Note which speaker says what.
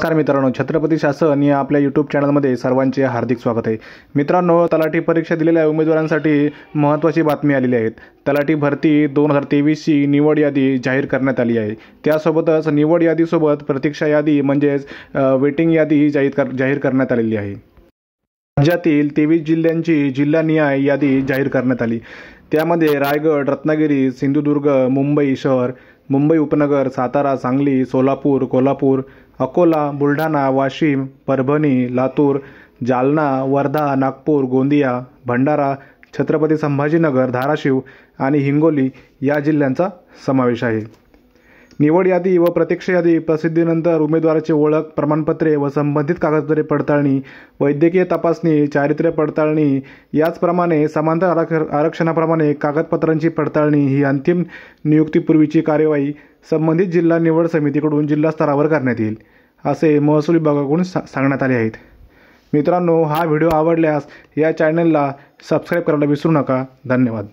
Speaker 1: नमस्कार मित्रांनो, छत्रपती शासन या आपल्या यूट्यूब चॅनलमध्ये सर्वांचे हार्दिक स्वागत आहे। मित्रांनो, तलाठी परीक्षा दिलेल्या उमेदवारांसाठी महत्त्वाची बातमी आलेली आहे। तलाठी भरती 2023ची निवड यादी जाहीर करण्यात आली आहे। त्यासोबतच निवड यादीसोबत प्रतीक्षा यादी म्हणजेच वेटिंग यादी जाहीर करण्यात आलेली आहे। राज्यातील 23 जिल्ह्यांची जिल्हानिहाय यादी जाहीर करण्यात आली। त्यामध्ये रायगड, रत्नागिरी, सिंधुदुर्ग, मुंबई शहर, मुंबई उपनगर, सातारा, सांगली, सोलापूर, कोल्हापूर, अकोला, बुलढाणा, वाशिम, परभणी, लातूर, जालना, वर्धा, नागपूर, गोंदिया, भंडारा, छत्रपती संभाजीनगर, धाराशिव आणि हिंगोली या जिल्ह्यांचा समावेश आहे। निवड यादी व प्रतीक्षा यादी प्रसिद्धीनंतर उमेदवाराची ओळख प्रमाणपत्रे व संबंधित कागदपत्रे पडताळणी, वैद्यकीय तपासणी, चारित्र्य पडताळणी याचप्रमाणे समांतर आरक्षणाप्रमाणे कागदपत्रांची पडताळणी ही अंतिम नियुक्तीपूर्वीची कार्यवाही संबंधित जिल्हा निवड समितीकडून जिल्हा स्तरावर करण्यात येईल, असे महसूल विभागाकडून सांगण्यात आले आहे। मित्रांनो, हा व्हिडिओ आवडल्यास या चॅनलला सबस्क्राईब करायला विसरू नका। धन्यवाद।